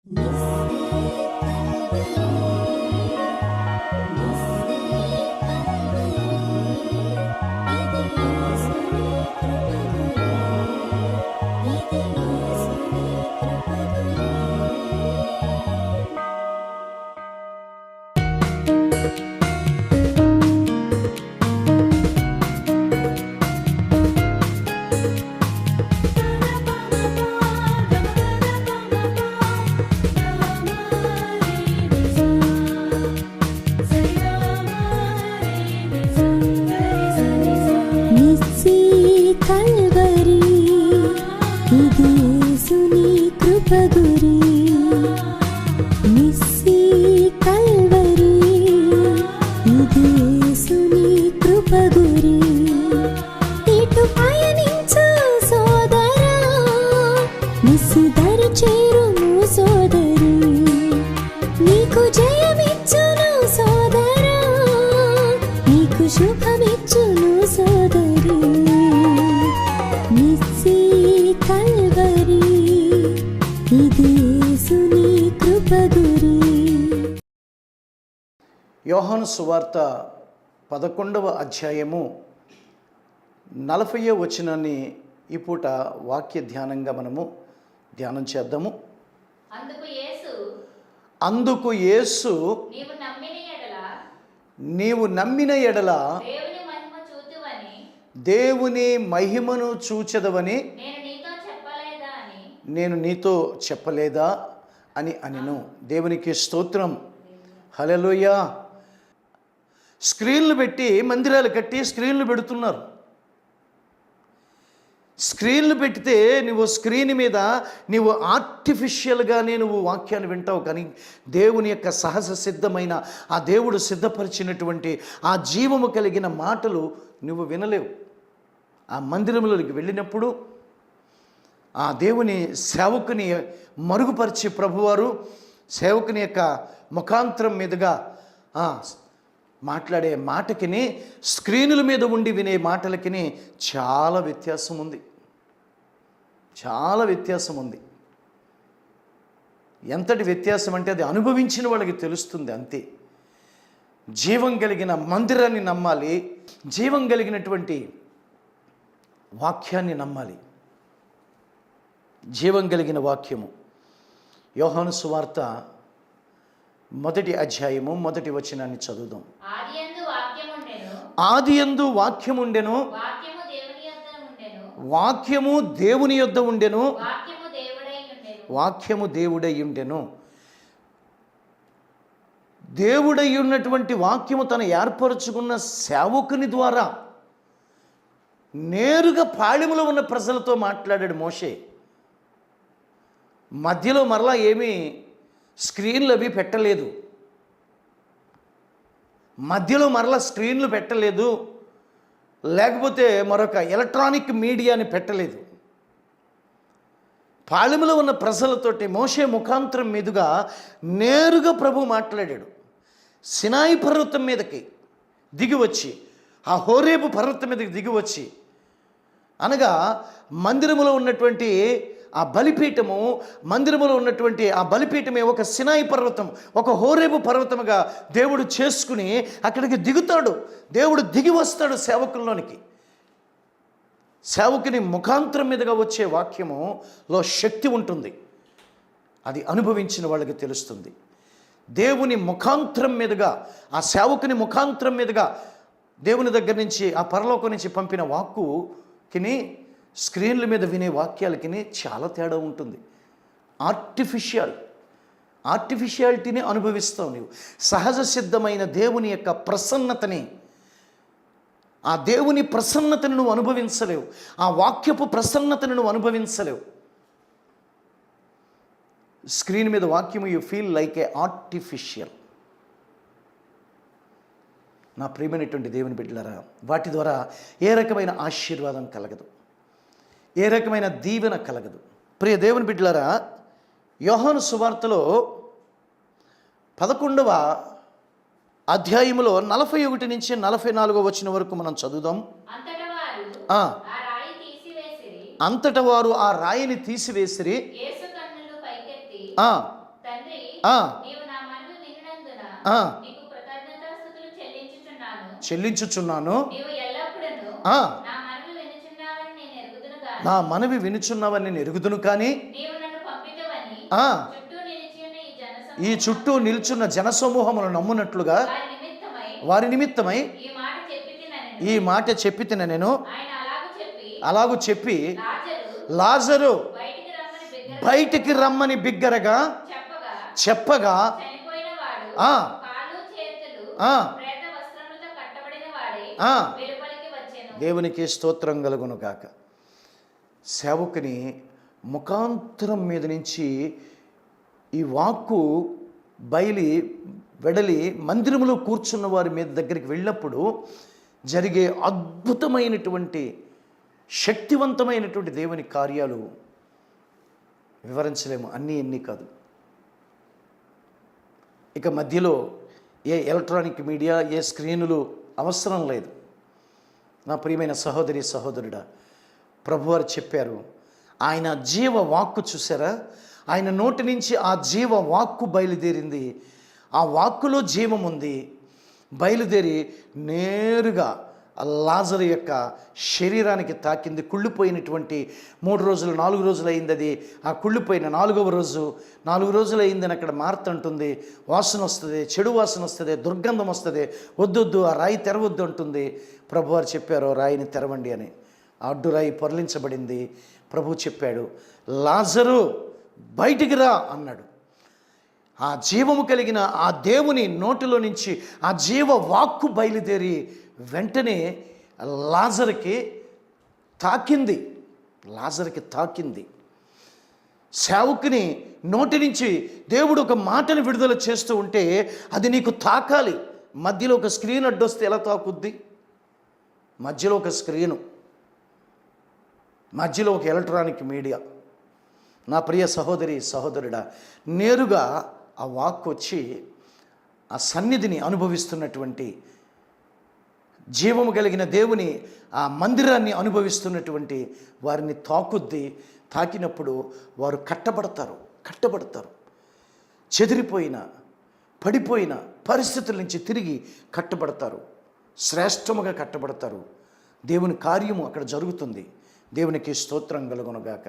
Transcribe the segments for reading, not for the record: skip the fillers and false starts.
యోహాను సువార్త 11వ అధ్యాయము 40వ వచనాన్ని ఈ పూట వాక్య ధ్యానంగా మనము ధ్యానం చేద్దాము. అందుకు యేసు నీవు నమ్మిన ఎడల దేవుని మహిమను చూచెదవని నేను నీతో చెప్పలేదా అని అనెను. దేవునికి స్తోత్రం. హల్లెలూయా. స్క్రీన్లు పెట్టి మందిరాలు కట్టి స్క్రీన్లు పెడుతున్నారు. స్క్రీన్లు పెడితే నువ్వు స్క్రీన్ మీద నీవు ఆర్టిఫిషియల్గానే నువ్వు వాక్యాన్ని వింటావు, కానీ దేవుని యొక్క సహజ సిద్ధమైన ఆ దేవుడు సిద్ధపరిచినటువంటి ఆ జీవము కలిగిన మాటలు నువ్వు వినలేవు. ఆ మందిరంలోకి వెళ్ళినప్పుడు ఆ దేవుని సేవకుని మరుగుపరిచి ప్రభువారు సేవకుని యొక్క ముఖాంతరం మీదుగా మాట్లాడే మాటకిని స్క్రీనుల మీద ఉండి వినే మాటలకిని చాలా వ్యత్యాసం ఉంది. చాలా వ్యత్యాసం ఉంది. ఎంతటి వ్యత్యాసం అంటే అది అనుభవించిన వాళ్ళకి తెలుస్తుంది అంతే. జీవం కలిగిన మందిరాన్ని నమ్మాలి, జీవం కలిగినటువంటి వాక్యాన్ని నమ్మాలి. జీవం కలిగిన వాక్యము. యోహాను సువార్త 1వ అధ్యాయము 1వ వచనాన్ని చదువుదాం. ఆదియందు వాక్యముండెను, వాక్యము దేవుని యొద్ద ఉండెను, వాక్యము దేవుడై ఉండెను. దేవుడై ఉన్నటువంటి వాక్యము తను ఏర్పరచుకున్న సేవకుని ద్వారా నేరుగా పాళెములో ఉన్న ప్రజలతో మాట్లాడాడు మోషే. మధ్యలో మరలా ఏమీ స్క్రీన్లు అవి పెట్టలేదు, మధ్యలో మరలా స్క్రీన్లు పెట్టలేదు, లేకపోతే మరొక ఎలక్ట్రానిక్ మీడియాని పెట్టలేదు. పాళెములో ఉన్న ప్రజలతోటి మోషే ముఖాంతరం మీదుగా నేరుగా ప్రభు మాట్లాడాడు. సినాయి పర్వతం మీదకి దిగివచ్చి, ఆ హోరేబు పర్వతం మీదకి దిగివచ్చి, అనగా మందిరములో ఉన్నటువంటి ఆ బలిపీఠము, మందిరములో ఉన్నటువంటి ఆ బలిపీఠమే ఒక సినాయి పర్వతం, ఒక హోరేబు పర్వతముగా దేవుడు చేసుకుని అక్కడికి దిగుతాడు. దేవుడు దిగి వస్తాడు సేవకుల్లోనికి. సేవకుని ముఖాంతరం మీదుగా వచ్చే వాక్యములో శక్తి ఉంటుంది. అది అనుభవించిన వాళ్ళకి తెలుస్తుంది. దేవుని ముఖాంతరం మీదుగా, ఆ సేవకుని ముఖాంతరం మీదుగా దేవుని దగ్గర నుంచి, ఆ పరలోకం నుంచి పంపిన వాక్కుకిని స్క్రీన్ల మీద వినే వాక్యాలకి చాలా తేడా ఉంటుంది. ఆర్టిఫిషియాలిటీని అనుభవిస్తావు నీవు. సహజ సిద్ధమైన దేవుని యొక్క ప్రసన్నతని, ఆ దేవుని ప్రసన్నతను నువ్వు అనుభవించలేవు. ఆ వాక్యపు ప్రసన్నతను నువ్వు అనుభవించలేవు. స్క్రీన్ మీద వాక్యము you feel like A artificial. నా ప్రియమైనటువంటి దేవుని బిడ్డలారా, వాటి ద్వారా ఏ రకమైన ఆశీర్వాదం కలగదు, ఏ రకమైన దీవెన కలగదు. ప్రియ దేవుని బిడ్డలారా, యోహాను సువార్తలో 11వ అధ్యాయములో 41 నుంచి 44 వచనం వరకు మనం చదువుదాం. అంతట వారు ఆ రాయిని తీసివేసిరి, ఆ, నీవు నా మనవి వినినందున ఆ, నీకు కృతజ్ఞతాస్తుతులు చెల్లించుచున్నాను. చెల్లించుచున్నాను. నీవు ఎల్లప్పుడూ ఆ, నా మనవి వినుచున్నావని నేను ఎరుగుదును గాని నా మనవి వినుచున్నావని నేను ఎరుగుదును కానీ నీవు నన్ను పంపితవని ఆ, చుట్టూ నిలిచిన ఈ ఈ చుట్టూ నిల్చున్న జనసమూహమును నమ్మునట్లుగా వారి నిమిత్తమై ఈ మాట చెప్పి తినని ఈ మాట చెప్పి తిన నేను. ఆయన అలాగూ చెప్పి లాజరు లాజరు బయటికి రమ్మని బిగ్గరగా చెప్పగా చనిపోయిన వాడు ఆ, కాళ్ళు చేతులు ఆ, ప్రేత వస్త్రములతో కట్టబడిన వాడే ఆ, వెలుపలికి వచ్చెను. దేవునికి స్తోత్రం కలుగును గాక. సేవకుని ముఖాంతరం మీద నుంచి ఈ వాక్కు వెడలి మందిరములో కూర్చున్న వారి మీద దగ్గరికి వెళ్ళినప్పుడు జరిగే అద్భుతమైనటువంటి శక్తివంతమైనటువంటి దేవుని కార్యాలు వివరించలేము. అన్నీ కాదు. ఇక మధ్యలో ఏ ఎలక్ట్రానిక్ మీడియా, ఏ స్క్రీనులు అవసరం లేదు. నా ప్రియమైన సహోదరి సహోదరుడా, ప్రభువారు చెప్పారు, ఆయన జీవ వాక్కు చూసారా, ఆయన నోటి నుంచి ఆ జీవ వాక్కు బయలుదేరింది. ఆ వాక్కులో జీవం ఉంది. బయలుదేరి నేరుగా లాజరు యొక్క శరీరానికి తాకింది. కుళ్ళిపోయినటువంటి 3 రోజులు 4 రోజులు అయింది. అది ఆ కుళ్ళిపోయిన 4వ రోజు 4 రోజులు అయిందని అక్కడ మారుతుంటుంది. వాసన వస్తుంది, చెడు వాసన వస్తుంది, దుర్గంధం వస్తుంది. వద్దొద్దు, ఆ రాయి తెరవద్దు అంటుంది. ప్రభువారు చెప్పారు, రాయిని తెరవండి అని. ఆ అడ్డు రాయి పొరలించబడింది. ప్రభు చెప్పాడు, లాజరు బయటికి రా అన్నాడు. ఆ జీవము కలిగిన ఆ దేవుని నోటిలో నుంచి ఆ జీవ వాక్కు బయలుదేరి వెంటనే లాజరుకి తాకింది. సేవకుని నోటి నుంచి దేవుడు ఒక మాటను విడుదల చేస్తూ ఉంటే అది నీకు తాకాలి. మధ్యలో ఒక స్క్రీన్ అడ్డొస్తే ఎలా తాకుద్ది? మధ్యలో ఒక స్క్రీను, మధ్యలో ఒక ఎలక్ట్రానిక్ మీడియా. నా ప్రియ సహోదరి సహోదరుడా, నేరుగా ఆ వాక్ వచ్చి ఆ సన్నిధిని అనుభవిస్తున్నటువంటి, జీవము కలిగిన దేవుని ఆ మందిరాన్ని అనుభవిస్తున్నటువంటి వారిని తాకుద్ది. తాకినప్పుడు వారు కట్టబడతారు. చెదిరిపోయిన, పడిపోయిన పరిస్థితుల నుంచి తిరిగి కట్టబడతారు. శ్రేష్టముగా కట్టబడతారు. దేవుని కార్యము అక్కడ జరుగుతుంది. దేవునికి స్తోత్రం కలుగునుగాక.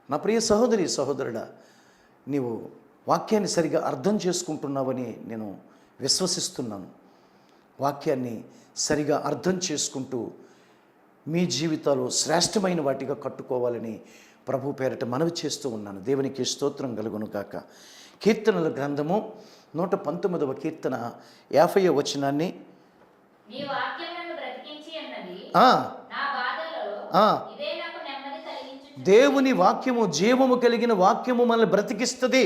నా ప్రియ సహోదరి సహోదరుడా, నీవు వాక్యాన్ని సరిగా అర్థం చేసుకుంటున్నావని నేను విశ్వసిస్తున్నాను. వాక్యాన్ని సరిగా అర్థం చేసుకుంటూ మీ జీవితాలు శ్రేష్టమైన వాటిగా కట్టుకోవాలని ప్రభు పేరట మనవి చేస్తూ ఉన్నాను. దేవునికి స్తోత్రం కలుగును గాక. కీర్తనల గ్రంథము 119వ కీర్తన 50వ వచనాన్ని దేవుని వాక్యము జీవము కలిగిన వాక్యము మనల్ని బ్రతికిస్తుంది.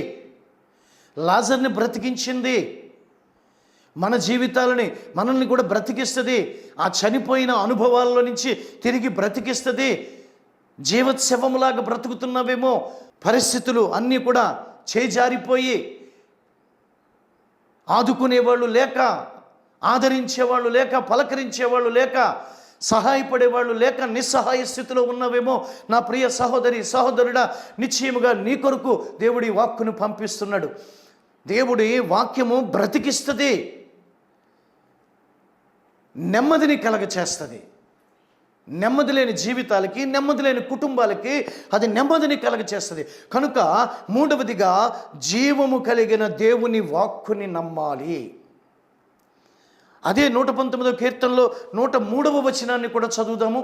లాజర్ని బ్రతికించింది. మన జీవితాలని మనల్ని కూడా బ్రతికిస్తుంది. ఆ చనిపోయిన అనుభవాల్లో నుంచి తిరిగి బ్రతికిస్తుంది. జీవోత్సవములాగా బ్రతుకుతున్నావేమో, పరిస్థితులు అన్నీ కూడా చేజారిపోయి ఆదుకునేవాళ్ళు లేక, ఆదరించేవాళ్ళు లేక, పలకరించేవాళ్ళు లేక, సహాయపడేవాళ్ళు లేక నిస్సహాయ స్థితిలో ఉన్నవేమో. నా ప్రియ సహోదరి సహోదరుడా, నిశ్చయముగా నీ కొరకు దేవుడి వాక్కును పంపిస్తున్నాడు. దేవుడి వాక్యము బ్రతికిస్తుంది, నెమ్మదిని కలగచేస్తుంది. నెమ్మది లేని జీవితాలకి, నెమ్మది లేని కుటుంబాలకి అది నెమ్మదిని కలగచేస్తుంది. కనుక మూడవదిగా జీవము కలిగిన దేవుని వాక్కుని నమ్మాలి. అదే 119వ కీర్తనలో 103వ వచనాన్ని కూడా చదువుదాము.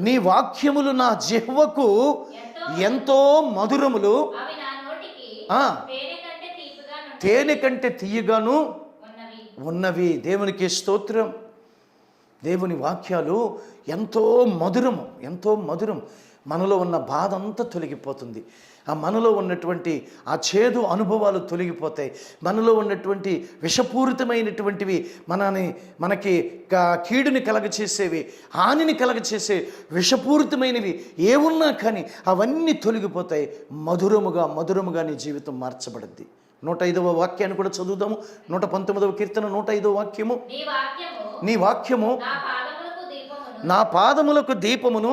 నీ వాక్యములు నా జిహ్వకు ఎంతో మధురములు, తేనె కంటే తీయగాను ఉన్నవి. దేవునికి స్తోత్రం. దేవుని వాక్యాలు ఎంతో మధురం. మనలో ఉన్న బాధ అంతా తొలగిపోతుంది. ఆ మనలో ఉన్నటువంటి ఆ చేదు అనుభవాలు తొలగిపోతాయి. మనలో ఉన్నటువంటి విషపూరితమైనటువంటివి, మనకి కీడుని కలగచేసేవి, హానిని కలగచేసే విషపూరితమైనవి ఏమున్నా కానీ అవన్నీ తొలగిపోతాయి. మధురముగా నీ జీవితం మార్చబడుద్ది. 105వ వాక్యాన్ని కూడా చదువుదాము. 119వ కీర్తన 105వ వాక్యము. నీ వాక్యము నా పాదములకు దీపమును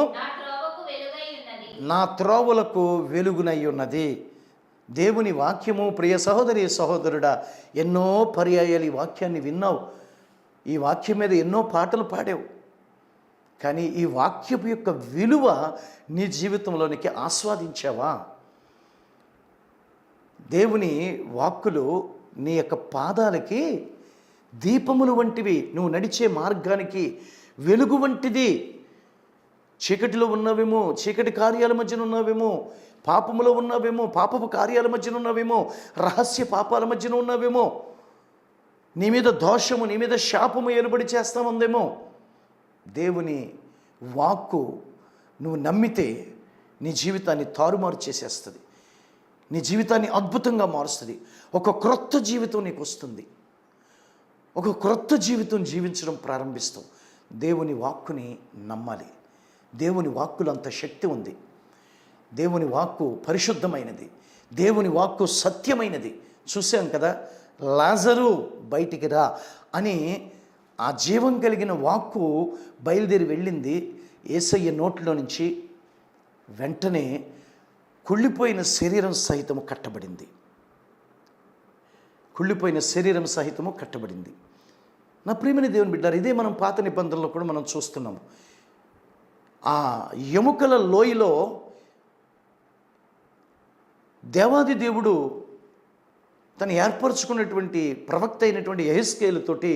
నా త్రోవలకు వెలుగునై ఉన్నది. దేవుని వాక్యము ప్రియ సహోదరి సహోదరుడా, ఎన్నో పర్యాయాలు ఈ వాక్యాన్ని విన్నావు, ఈ వాక్యం మీద ఎన్నో పాటలు పాడావు. కానీ ఈ వాక్యపు యొక్క విలువ నీ జీవితంలోనికి ఆస్వాదించావా? దేవుని వాక్కులు నీ యొక్క పాదాలకి దీపములు వంటివి, నువ్వు నడిచే మార్గానికి వెలుగు వంటిది. చీకటిలో ఉన్నవేమో, చీకటి కార్యాల మధ్యన ఉన్నవేమో, పాపములో ఉన్నవేమో, పాపపు కార్యాల మధ్యన ఉన్నవేమో, రహస్య పాపాల మధ్యన ఉన్నవేమో, నీ మీద దోషము, నీ మీద శాపము ఏలుబడి చేస్తామందేమో. దేవుని వాక్కు నువ్వు నమ్మితే నీ జీవితాన్ని తారుమారు చేసేస్తుంది, నీ జీవితాన్ని అద్భుతంగా మారుస్తుంది. ఒక క్రొత్త జీవితం నీకు వస్తుంది, ఒక క్రొత్త జీవితం జీవించడం ప్రారంభిస్తావు. దేవుని వాక్కుని నమ్మాలి. దేవుని వాక్కులో అంత శక్తి ఉంది. దేవుని వాక్కు పరిశుద్ధమైనది, దేవుని వాక్కు సత్యమైనది. చూసాం కదా, లాజరు బయటికి రా అని ఆ జీవం కలిగిన వాక్కు బయలుదేరి వెళ్ళింది యేసయ్య నోట్లో నుంచి. వెంటనే కుళ్ళిపోయిన శరీరం సహితము కట్టబడింది, కుళ్ళిపోయిన శరీరం సహితము కట్టబడింది. నా ప్రియమైన దేవుని బిడ్డారు, ఇదే మనం పాత నిబంధనలో కూడా మనం చూస్తున్నాము. ఆ ఎముకల లోయలో దేవాది దేవుడు తను ఏర్పరచుకున్నటువంటి ప్రవక్త అయినటువంటి యెహెజ్కేలుతోటి,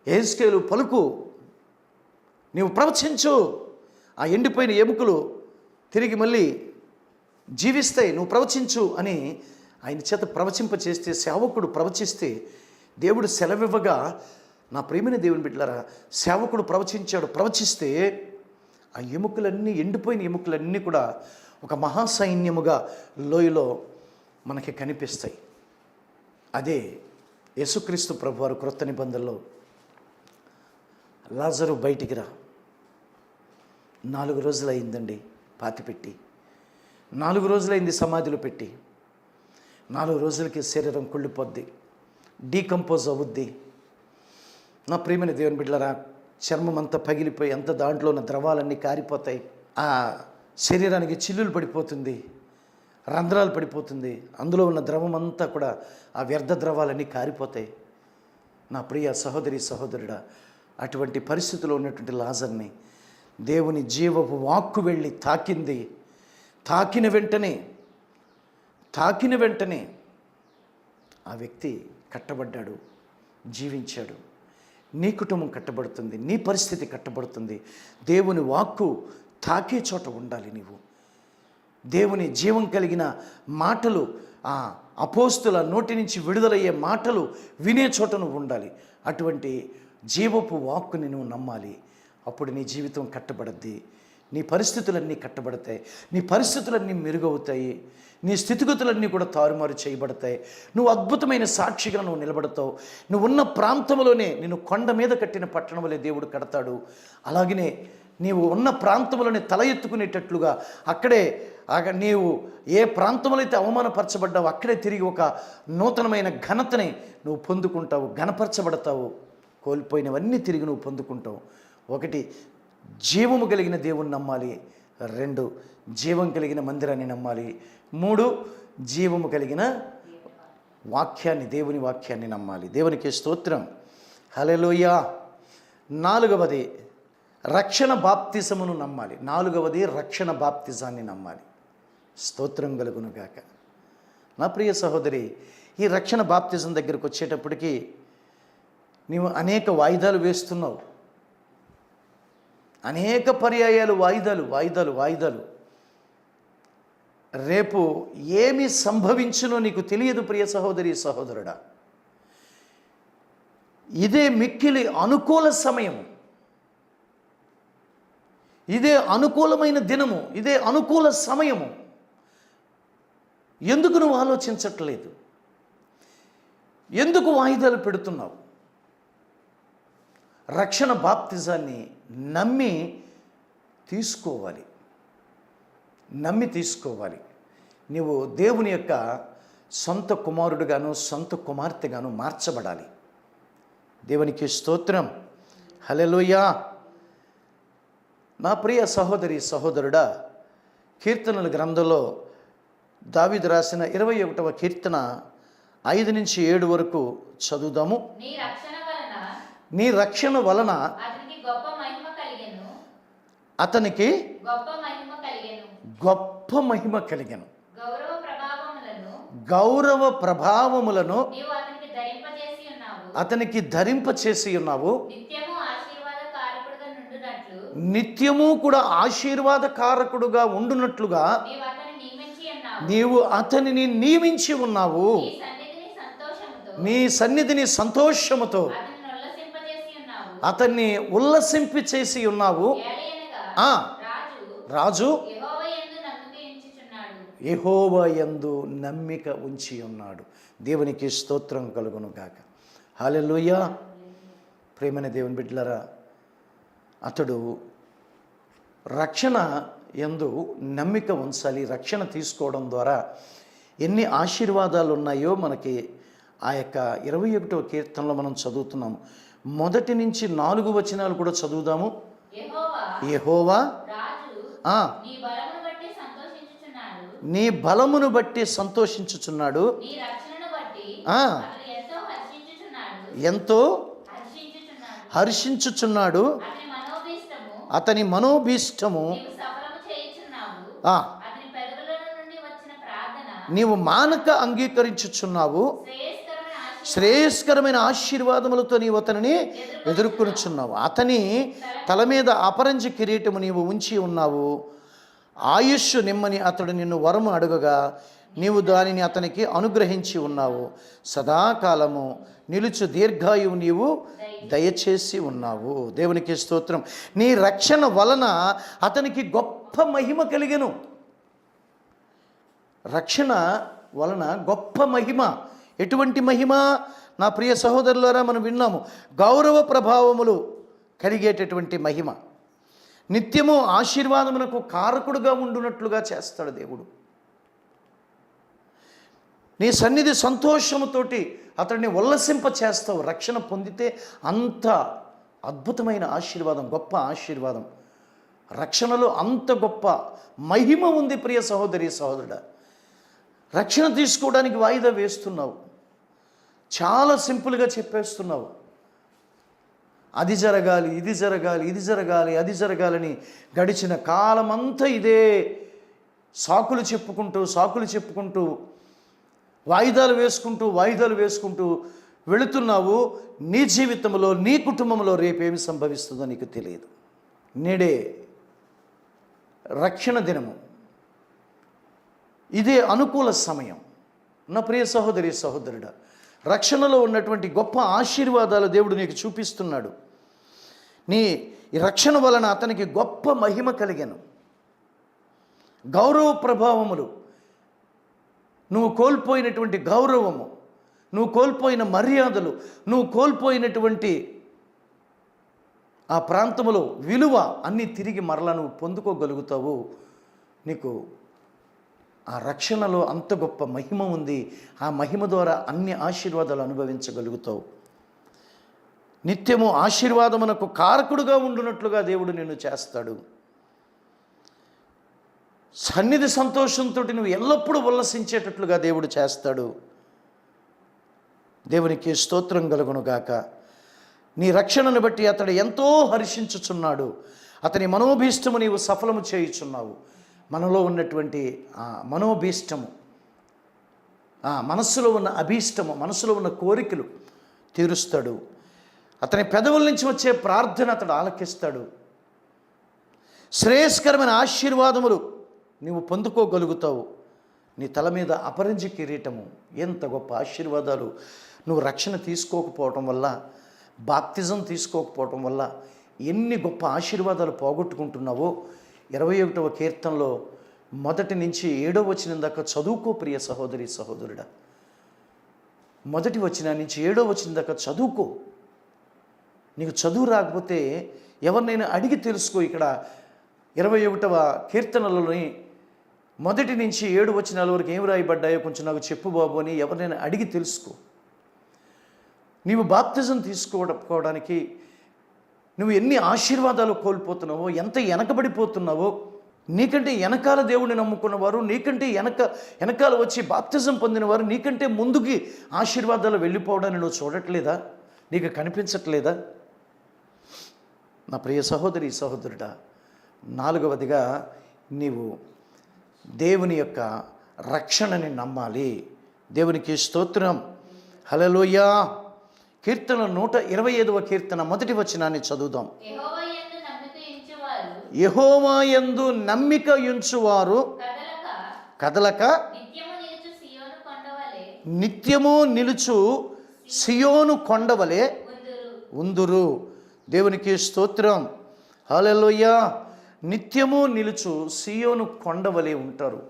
యెహెజ్కేలు పలుకు, నీవు ప్రవచించు, ఆ ఎండిపోయిన ఎముకలు తిరిగి మళ్ళీ జీవిస్తాయి, నువ్వు ప్రవచించు అని ఆయన చేత ప్రవచింపచేస్తే, సేవకుడు ప్రవచిస్తే, దేవుడు సెలవివ్వగా, నా ప్రియమైన దేవుని బిడ్డలారా, సేవకుడు ప్రవచించాడు. ప్రవచిస్తే ఆ ఎముకలన్నీ, ఎండిపోయిన ఎముకలన్నీ కూడా ఒక మహాసైన్యముగా లోయలో మనకి కనిపిస్తాయి. అదే యేసుక్రీస్తు ప్రభువారు క్రొత్త నిబంధనలో లాజరు బయటికి రా, 4 రోజులు అయిందండి పాతిపెట్టి, 4 రోజులైంది సమాధిలో పెట్టి, 4 రోజులకి శరీరం కుళ్ళిపోద్ది, డీకంపోజ్ అవుద్ది. నా ప్రియమైన దేవుని బిడ్డలారా, చర్మం అంతా పగిలిపోయి అంత దాంట్లో ఉన్న ద్రవాలన్నీ కారిపోతాయి, ఆ శరీరానికి చిల్లులు పడిపోతుంది, రంధ్రాలు పడిపోతుంది, అందులో ఉన్న ద్రవం అంతా కూడా ఆ వ్యర్థ ద్రవాలన్నీ కారిపోతాయి. నా ప్రియ సహోదరి సహోదరుడా, అటువంటి పరిస్థితిలో ఉన్నటువంటి లాజర్ని దేవుని జీవపు వాక్కు వెళ్ళి తాకింది. తాకిన వెంటనే ఆ వ్యక్తి కట్టబడ్డాడు, జీవించాడు. నీ కుటుంబం కట్టబడుతుంది, నీ పరిస్థితి కట్టబడుతుంది. దేవుని వాక్కు తాకే చోట ఉండాలి. నీవు దేవుని జీవం కలిగిన మాటలు, ఆ అపోస్తుల నోటి నుంచి విడుదలయ్యే మాటలు వినే చోట నువ్వు ఉండాలి. అటువంటి జీవపు వాక్కుని నువ్వు నమ్మాలి. అప్పుడు నీ జీవితం కట్టబడద్ది, నీ పరిస్థితులన్నీ కట్టబడతాయి, నీ పరిస్థితులన్నీ మెరుగవుతాయి, నీ స్థితిగతులన్నీ కూడా తారుమారు చేయబడతాయి. నువ్వు అద్భుతమైన సాక్షిగా నువ్వు నిలబడతావు. నువ్వు ఉన్న ప్రాంతంలోనే నిన్ను కొండ మీద కట్టిన పట్టణం వలె దేవుడు కడతాడు. అలాగనే నీవు ఉన్న ప్రాంతంలోనే తల ఎత్తుకునేటట్లుగా అక్కడే నీవు ఏ ప్రాంతంలో అయితే అవమానపరచబడ్డావు అక్కడే తిరిగి ఒక నూతనమైన ఘనతని నువ్వు పొందుకుంటావు, ఘనపరచబడతావు. కోల్పోయినవన్నీ తిరిగి నువ్వు పొందుకుంటావు. 1 జీవము కలిగిన దేవుని నమ్మాలి, 2 జీవం కలిగిన మందిరాన్ని నమ్మాలి, 3 జీవము కలిగిన వాక్యాన్ని, దేవుని వాక్యాన్ని నమ్మాలి. దేవునికి స్తోత్రం, హల్లెలూయా. 4వది రక్షణ బాప్తిజమును నమ్మాలి. 4వది రక్షణ బాప్తిజాన్ని నమ్మాలి. స్తోత్రం కలుగునుగాక. నా ప్రియ సహోదరి, ఈ రక్షణ బాప్తిజం దగ్గరకు వచ్చేటప్పటికి నీవు అనేక వాయిదాలు వేస్తున్నావు, అనేక పర్యాయాలు వాయిదాలు. రేపు ఏమి సంభవించునో నీకు తెలియదు ప్రియ సహోదరి సహోదరుడా. ఇదే మిక్కిలి అనుకూల సమయం, ఇదే అనుకూలమైన దినము, ఇదే అనుకూల సమయము. ఎందుకు నువ్వు ఆలోచించట్లేదు? ఎందుకు వాయిదాలు పెడుతున్నావు? రక్షణ బాప్తిజాన్ని నమ్మి తీసుకోవాలి. నీవు దేవుని యొక్క సొంత కుమారుడుగాను సొంత కుమార్తెగాను మార్చబడాలి. దేవునికి స్తోత్రం, హల్లెలూయా. నా ప్రియ సహోదరి సహోదరుడా, కీర్తనల గ్రంథంలో దావీదు రాసిన 21వ కీర్తన 5 నుంచి 7 వరకు చదువుదాము. నీ రక్షణ వలన నీ రక్షణ వలన అతనికి గొప్ప మహిమ కలిగెను. అతనికి గొప్ప మహిమ కలిగెను. గొప్ప మహిమ కలిగెను. గౌరవ ప్రభావములను గౌరవ ప్రభావములను నీవు అతనికి ధరింపజేసి ఉన్నావు. అతనికి ధరింపచేసి ఉన్నావు. నిత్యము ఆశీర్వాదకారకుడుగా నుండునట్లు నిత్యము కూడా ఆశీర్వాదకారకుడుగా ఉండునట్లుగా నీవు అతన్ని నియమించి ఉన్నావు. నీవు అతనిని నియమించి ఉన్నావు. నీ సన్నిధిని సంతోషముతో నీ సన్నిధిని సంతోషముతో అతన్ని ఉల్లసింపజేసి ఉన్నావు. అతన్ని ఉల్లసింపి చేసి ఉన్నావు. ఏలయనగా ఆ రాజు రాజు యెహోవా యందు నమ్మిక ఉంచుచున్నాడు. యెహోవా యందు నమ్మిక ఉంచి ఉన్నాడు. దేవునికి స్తోత్రం కలుగును గాక. హల్లెలూయా. ప్రేమైన దేవుని బిడ్డలారా, అతడు రక్షణ యందు నమ్మిక ఉంచాలి. రక్షణ తీసుకోవడం ద్వారా ఎన్ని ఆశీర్వాదాలు ఉన్నాయో మనకి ఆ యొక్క 21వ కీర్తనలో మనం చదువుతున్నాము. 1 నుంచి 4 వచనాలు కూడా చదువుదాము. యెహోవా రాజు ఆ నీ బలమును బట్టి సంతోషించుచున్నాడు. నీ బలమును బట్టి సంతోషించుచున్నాడు. నీ రక్షణను బట్టి ఆ అతడు ఎంతో హర్షించుచున్నాడు. ఎంతో హర్షించుచున్నాడు. హర్షించుచున్నాడు. అతని మనోభీష్టము నీవు సఫలము చేయుచున్నావు. ఆ అతని పెదవుల నుండి వచ్చిన ప్రార్థన నీవు మానక అంగీకరించుచున్నావు. శ్రేయస్కరమైన ఆశీర్వాదములతో నీవు అతనిని ఎదుర్కొనుచున్నావు. అతని తల మీద అపరంజి కిరీటము నీవు ఉంచి ఉన్నావు. ఆయుష్ నిమ్మని అతడు నిన్ను వరము అడుగగా నీవు దానిని అతనికి అనుగ్రహించి ఉన్నావు. సదాకాలము నిలుచు దీర్ఘాయువు నీవు దయచేసి ఉన్నావు. దేవునికి స్తోత్రం. నీ రక్షణ వలన అతనికి గొప్ప మహిమ కలిగెను. రక్షణ వలన గొప్ప మహిమ. ఎటువంటి మహిమ? నా ప్రియ సహోదరులారా, మనం విన్నాము. గౌరవ ప్రభావములు కలిగేటటువంటి మహిమ. నిత్యము ఆశీర్వాదమునకు కారకుడుగా ఉండునట్లుగా చేస్తాడు దేవుడు. నీ సన్నిధి సంతోషముతోటి అతడిని ఉల్లసింప చేస్తావు. రక్షణ పొందితే అంత అద్భుతమైన ఆశీర్వాదం, గొప్ప ఆశీర్వాదం. రక్షణలో అంత గొప్ప మహిమ ఉంది. ప్రియ సహోదరి సహోదరుడా, రక్షణ తీసుకోవడానికి వాయిదా వేస్తున్నావు. చాలా సింపుల్గా చెప్పేస్తున్నావు. అది జరగాలి, ఇది జరగాలి, ఇది జరగాలి, అది జరగాలని గడిచిన కాలమంతా ఇదే సాకులు చెప్పుకుంటూ వాయిదాలు వేసుకుంటూ వెళుతున్నావు. నీ జీవితంలో, నీ కుటుంబంలో రేపేమి సంభవిస్తుందో నీకు తెలియదు. నేడే రక్షణ దినము. ఇదే అనుకూల సమయం. నా ప్రియ సహోదరి సహోదరుడా, రక్షణలో ఉన్నటువంటి గొప్ప ఆశీర్వాదాలు దేవుడు నీకు చూపిస్తున్నాడు. నీ రక్షణ వలన అతనికి గొప్ప మహిమ కలిగెను. గౌరవ ప్రభావములు, నువ్వు కోల్పోయినటువంటి గౌరవము, నువ్వు కోల్పోయిన మర్యాదలు, నువ్వు కోల్పోయినటువంటి ఆ ప్రాంతంలో విలువ అన్నీ తిరిగి మరలా నువ్వు పొందుకోగలుగుతావు. నీకు ఆ రక్షణలో అంత గొప్ప మహిమ ఉంది. ఆ మహిమ ద్వారా అన్ని ఆశీర్వాదాలు అనుభవించగలుగుతావు. నిత్యము ఆశీర్వాదమునకు కారకుడుగా ఉండునట్లుగా దేవుడు నిన్ను చేస్తాడు. సన్నిధి సంతోషంతో నువ్వు ఎల్లప్పుడూ ఉల్లసించేటట్లుగా దేవుడు చేస్తాడు. దేవునికి స్తోత్రం కలుగునుగాక. నీ రక్షణను బట్టి అతడు ఎంతో హర్షించుచున్నాడు. అతని మనోభీష్టము నీవు సఫలము చేయుచున్నావు. మనలో ఉన్నటువంటి మనోభీష్టము, మనస్సులో ఉన్న అభీష్టము, మనసులో ఉన్న కోరికలు తీరుస్తాడు. అతని పెదవుల నుంచి వచ్చే ప్రార్థన అతడు ఆలకిస్తాడు. శ్రేయస్కరమైన ఆశీర్వాదములు నీవు పొందుకోగలుగుతావు. నీ తల మీద అపరంజి కిరీటము. ఎంత గొప్ప ఆశీర్వాదాలు! నువ్వు రక్షణ తీసుకోకపోవటం వల్ల, బాప్తిజం తీసుకోకపోవటం వల్ల ఎన్ని గొప్ప ఆశీర్వాదాలు పోగొట్టుకుంటున్నావో 21వ కీర్తనలో 1 నుంచి 7వ వచనం దాకా చదువుకో ప్రియ సహోదరి సహోదరుడా. 1వ వచనం నుంచి 7వ వచనం దాకా చదువుకో. నీకు చదువు రాకపోతే ఎవరినైనా అడిగి తెలుసుకో. ఇక్కడ 21వ కీర్తనలోని 1 నుంచి 7 వచనాల వరకు ఏం రాయబడ్డాయో కొంచెం నాకు చెప్పు బాబు అని ఎవరినైనా అడిగి తెలుసుకో. నీవు బాప్తిజం తీసుకోవడానికి నువ్వు ఎన్ని ఆశీర్వాదాలు కోల్పోతున్నావో, ఎంత వెనకబడిపోతున్నావో నీకంటే వెనకాల దేవుడిని నమ్ముకున్నవారు, నీకంటే వెనకాల వచ్చి బాప్తిజం పొందినవారు, నీకంటే ముందుకి ఆశీర్వాదాలు వెళ్ళిపోవడాన్ని నువ్వు చూడట్లేదా? నీకు కనిపించట్లేదా? నా ప్రియ సహోదరి సహోదరుడా, 4వదిగా నీవు దేవుని యొక్క రక్షణని నమ్మాలి. దేవునికి స్తోత్రం. హల్లెలూయా. కీర్తన 125వ కీర్తన 1వ వచనాన్ని చదువుదాం. యెహోవా యందు నమ్మిక ఉంచువారు కదలక నిత్యము నిలుచు సియోను కొండవలే ఉందురు. దేవునికి స్తోత్రం. హల్లెలూయా. నిత్యము నిలుచు సియోను కొండవలే ఉంటారు.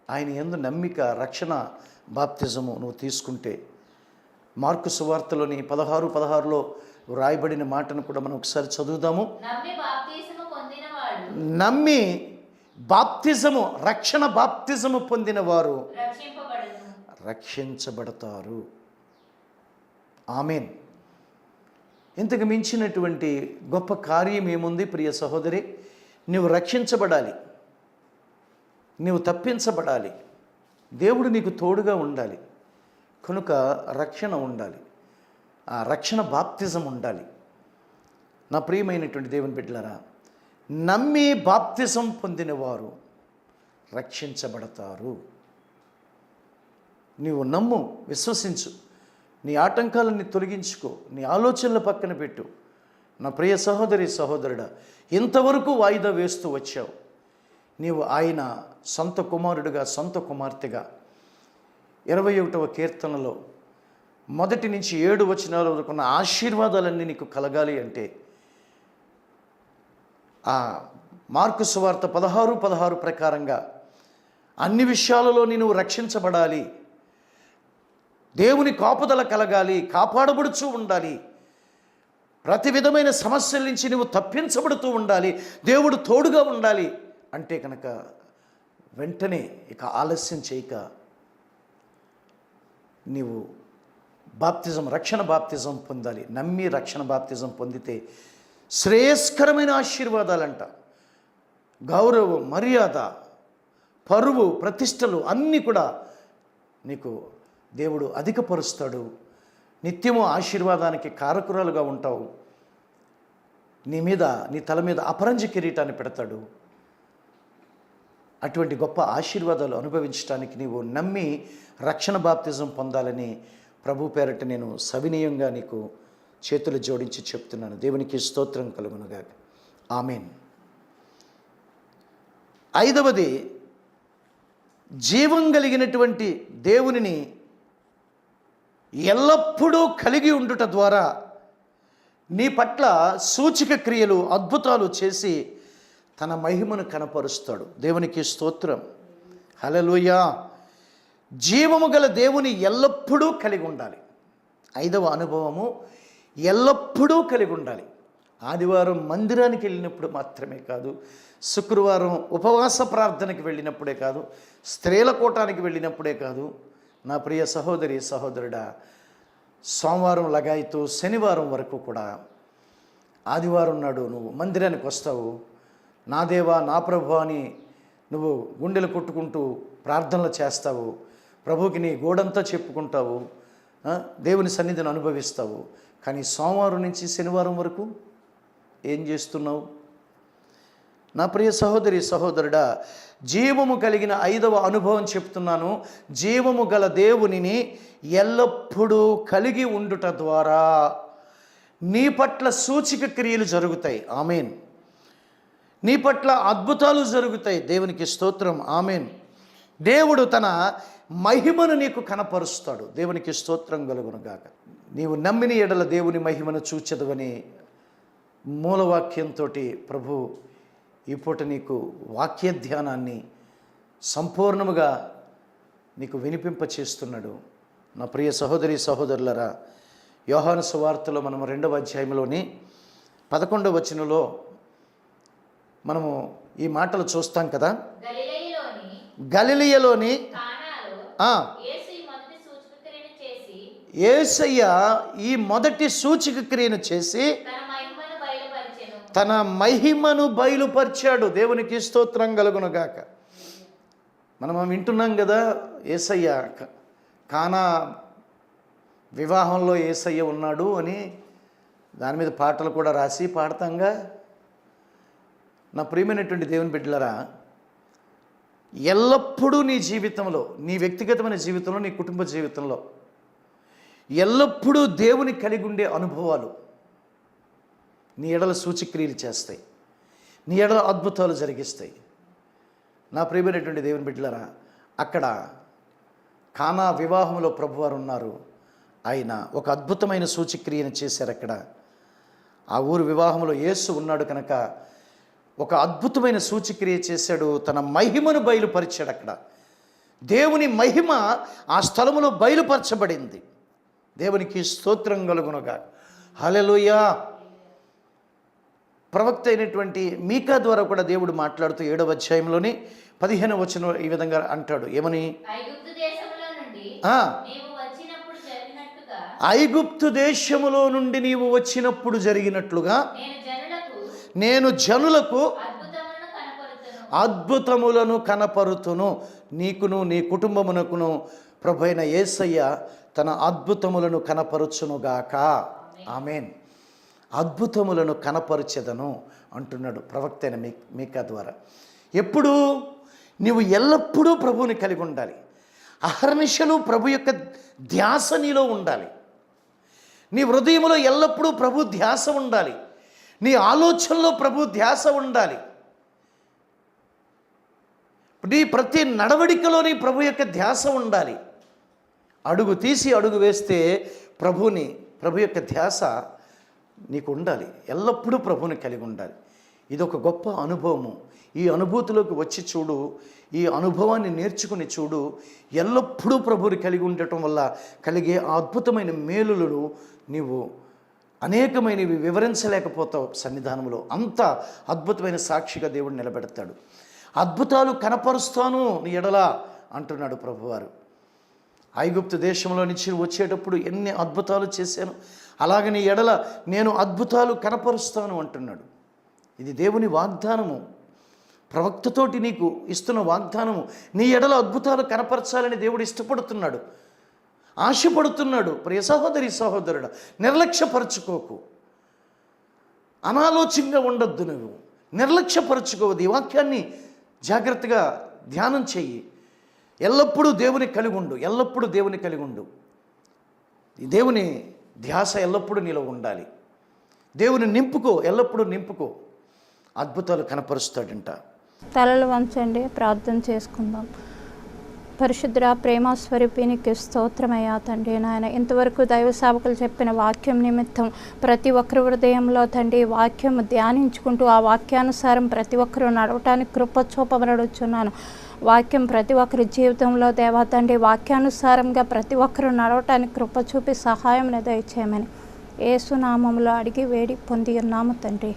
ఆయన యందు నమ్మిక, రక్షణ, బాప్తిజము నువ్వు తీసుకుంటే, మార్కు సువార్తలోని 16:16లో రాయబడిన మాటను కూడా మనం ఒకసారి చదువుదాము. నమ్మి బాప్తిజము, రక్షణ బాప్తిజము పొందిన వారు రక్షించబడతారు. ఆమేన్. ఇంతకు మించినటువంటి గొప్ప కార్యం ఏముంది ప్రియ సహోదరి? నువ్వు రక్షించబడాలి, నీవు తప్పించబడాలి, దేవుడు నీకు తోడుగా ఉండాలి. కనుక రక్షణ ఉండాలి, ఆ రక్షణ బాప్తిజం ఉండాలి. నా ప్రియమైనటువంటి దేవుని బిడ్డలారా, నమ్మి బాప్తిజం పొందినవారు రక్షించబడతారు. నీవు నమ్ము, విశ్వసించు, నీ ఆటంకాలన్నీ తొలగించుకో, నీ ఆలోచనలు పక్కన పెట్టు. నా ప్రియ సహోదరి సహోదరుడా, ఇంతవరకు వాయిదా వేస్తూ వచ్చావు. నీవు ఆయన సొంత కుమారుడిగా, సొంత కుమార్తెగా 21వ కీర్తనలో 1 నుంచి 7 వచనాల వరకు ఉన్న ఆశీర్వాదాలన్నీ నీకు కలగాలి అంటే, ఆ మార్కు సువార్త 16:16 ప్రకారంగా అన్ని విషయాలలో నీవు రక్షించబడాలి, దేవుని కాపుదల కలగాలి, కాపాడబడుచూ ఉండాలి, ప్రతి విధమైన సమస్యల నుంచి నువ్వు తప్పించబడుతూ ఉండాలి, దేవుడు తోడుగా ఉండాలి అంటే కనుక వెంటనే ఇక ఆలస్యం చేయక నీవు బాప్తిజం, రక్షణ బాప్తిజం పొందాలి. నమ్మి రక్షణ బాప్తిజం పొందితే శ్రేయస్కరమైన ఆశీర్వాదాలంట, గౌరవం, మర్యాద, పరువు, ప్రతిష్టలు అన్నీ కూడా నీకు దేవుడు అధికపరుస్తాడు. నిత్యము ఆశీర్వాదానికి కారకురాలుగా ఉంటావు. నీ తల మీద అపరంజ కిరీటాన్ని పెడతాడు. అటువంటి గొప్ప ఆశీర్వాదాలు అనుభవించడానికి నీవు నమ్మి రక్షణ బాప్తిజం పొందాలని ప్రభు పేరట నేను సవినయంగా నీకు చేతులు జోడించి చెప్తున్నాను. దేవునికి స్తోత్రం కలుగునుగాక. ఆమేన్. 5వది, జీవం కలిగినటువంటి దేవునిని ఎల్లప్పుడూ కలిగి ఉండుట ద్వారా నీ పట్ల సూచక క్రియలు, అద్భుతాలు చేసి తన మహిమను కనపరుస్తాడు. దేవునికి స్తోత్రం. హల్లెలూయా. జీవము గల దేవుని ఎల్లప్పుడూ కలిగి ఉండాలి. 5వ అనుభవము, ఎల్లప్పుడూ కలిగి ఉండాలి. ఆదివారం మందిరానికి వెళ్ళినప్పుడు మాత్రమే కాదు, శుక్రవారం ఉపవాస ప్రార్థనకి వెళ్ళినప్పుడే కాదు, స్త్రీల కూటానికి వెళ్ళినప్పుడే కాదు. నా ప్రియ సహోదరి సహోదరుడా, సోమవారం లగాయితూ శనివారం వరకు కూడా, ఆదివారం నాడు నువ్వు మందిరానికి వస్తావు, నా దేవా నా ప్రభు అని నువ్వు గుండెలు కొట్టుకుంటూ ప్రార్థనలు చేస్తావు, ప్రభుకి నీ గోడంతా చెప్పుకుంటావు, దేవుని సన్నిధిని అనుభవిస్తావు. కానీ సోమవారం నుంచి శనివారం వరకు ఏం చేస్తున్నావు? నా ప్రియ సహోదరి సహోదరుడా, జీవము కలిగిన 5వ అనుభవం చెప్తున్నాను. జీవము గల దేవునిని ఎల్లప్పుడూ కలిగి ఉండుట ద్వారా నీ పట్ల సూచక క్రియలు జరుగుతాయి. ఆమేన్. నీ పట్ల అద్భుతాలు జరుగుతాయి. దేవునికి స్తోత్రం. ఆమేన్. దేవుడు తన మహిమను నీకు కనపరుస్తాడు. దేవునికి స్తోత్రం కలుగునుగాక. నీవు నమ్మిన ఎడల దేవుని మహిమను చూచెదవని మూలవాక్యంతో ప్రభు ఈ పూట నీకు వాక్య ధ్యానాన్ని సంపూర్ణముగా నీకు వినిపింపచేస్తున్నాడు. నా ప్రియ సహోదరి సహోదరులరా, యోహాను సువార్తలో మనం 2వ అధ్యాయంలోని 11వ వచనంలో మనము ఈ మాటలు చూస్తాం కదా. గలిలయలోని యేసయ్య ఈ మొదటి సూచక క్రియను చేసి తన మహిమను బయలుపరిచాడు. దేవునికి స్తోత్రం కలుగునుగాక. మనం వింటున్నాం కదా, యేసయ్య కానా వివాహంలో యేసయ్య ఉన్నాడు అని దాని మీద పాటలు కూడా రాసి పాడతాంగా. నా ప్రియమైనటువంటి దేవుని బిడ్డలారా, ఎల్లప్పుడూ నీ జీవితంలో, నీ వ్యక్తిగతమైన జీవితంలో, నీ కుటుంబ జీవితంలో ఎల్లప్పుడూ దేవుని కలిగి ఉండే అనుభవాలు నీ ఎడల సూచక్రియలు చేస్తాయి, నీ ఎడల అద్భుతాలు జరిగిస్తాయి. నా ప్రియమైనటువంటి దేవుని బిడ్డలారా, అక్కడ కానా వివాహంలో ప్రభువారు ఉన్నారు. ఆయన ఒక అద్భుతమైన సూచక్రియను చేశారు. అక్కడ ఆ ఊరు వివాహంలో యేసు ఉన్నాడు కనుక ఒక అద్భుతమైన సూచక్రియ చేశాడు. తన మహిమను బయలుపరిచాడు. అక్కడ దేవుని మహిమ ఆ స్థలములో బయలుపరచబడింది. దేవునికి స్తోత్రం కలుగునుగా. హల్లెలూయా. ప్రవక్త అయినటువంటి మీకా ద్వారా కూడా దేవుడు మాట్లాడుతూ 7వ అధ్యాయంలోని 15వ వచనం ఈ విధంగా అంటాడు. ఏమని? ఐగుప్తు దేశములో నుండి నీవు వచ్చినప్పుడు జరిగినట్లుగా నేను జనులకు అద్భుతములను కనపరుతును. నీకును నీ కుటుంబమునకును ప్రభువైన యేసయ్య తన అద్భుతములను కనపరుచునుగాక. ఆమేన్. అద్భుతములను కనపరిచెదను అంటున్నాడు ప్రవక్త అయిన మీకా ద్వారా. ఎప్పుడు? నీవు ఎల్లప్పుడూ ప్రభువుని కలిగి ఉండాలి. అహర్నిశలు ప్రభు యొక్క ధ్యాస నీలో ఉండాలి. నీ హృదయంలో ఎల్లప్పుడూ ప్రభు ధ్యాస ఉండాలి. నీ ఆలోచనలో ప్రభు ధ్యాస ఉండాలి. నీ ప్రతి నడవడికలోని ప్రభు యొక్క ధ్యాస ఉండాలి. అడుగు తీసి అడుగు వేస్తే ప్రభు యొక్క ధ్యాస నీకు ఉండాలి. ఎల్లప్పుడూ ప్రభువుని కలిగి ఉండాలి. ఇది ఒక గొప్ప అనుభవము. ఈ అనుభూతిలోకి వచ్చి చూడు, ఈ అనుభవాన్ని నేర్చుకుని చూడు. ఎల్లప్పుడూ ప్రభువుని కలిగి ఉండటం వల్ల కలిగే ఆ అద్భుతమైన మేలులను నీవు అనేకమైనవి వివరించలేకపోతావు సన్నిధానంలో. అంత అద్భుతమైన సాక్షిగా దేవుడు నిలబెడతాడు. అద్భుతాలు కనపరుస్తాను నీ ఎడల అంటున్నాడు ప్రభువారు. ఐగుప్తు దేశంలో నుంచి వచ్చేటప్పుడు ఎన్ని అద్భుతాలు చేశాను, అలాగే నీ ఎడల నేను అద్భుతాలు కనపరుస్తాను అంటున్నాడు. ఇది దేవుని వాగ్దానము, ప్రవక్తతోటి నీకు ఇస్తున్న వాగ్దానము. నీ ఎడల అద్భుతాలు కనపరచాలని దేవుడు ఇష్టపడుతున్నాడు, ఆశపడుతున్నాడు. ప్రియ సహోదరి సహోదరుడు, నిర్లక్ష్యపరచుకోకు, అనాలోచనగా ఉండొద్దు. నువ్వు నిర్లక్ష్యపరచుకోవద్దు. ఈ వాక్యాన్ని జాగ్రత్తగా ధ్యానం చెయ్యి. ఎల్లప్పుడూ దేవుని కలిగి ఉండు, ఎల్లప్పుడూ దేవుని కలిగి ఉండు. ఈ దేవుని ధ్యాస ఎల్లప్పుడూ నీలో ఉండాలి. దేవుని నింపుకో, ఎల్లప్పుడూ నింపుకో. అద్భుతాలు కనపరుస్తాడంట. తలలు వంచండి, ప్రార్థన చేసుకుందాం. పరిశుద్ధ ప్రేమ స్వరూపినికి స్తోత్రమయ్యా తండ్రి. నాయన ఇంతవరకు దైవ సేవకులు చెప్పిన వాక్యం నిమిత్తం ప్రతి ఒక్కరి హృదయంలో తండ్రి వాక్యం ధ్యానించుకుంటూ ఆ వాక్యానుసారం ప్రతి ఒక్కరూ నడవటానికి కృప చూపబడుచున్నాను. వాక్యం ప్రతి ఒక్కరి జీవితంలో దేవా తండ్రి వాక్యానుసారంగా ప్రతి ఒక్కరూ నడవటానికి కృప చూపి సహాయం దయచేయమని యేసు నామములో అడిగి వేడి పొంది ఉన్నాము తండ్రి.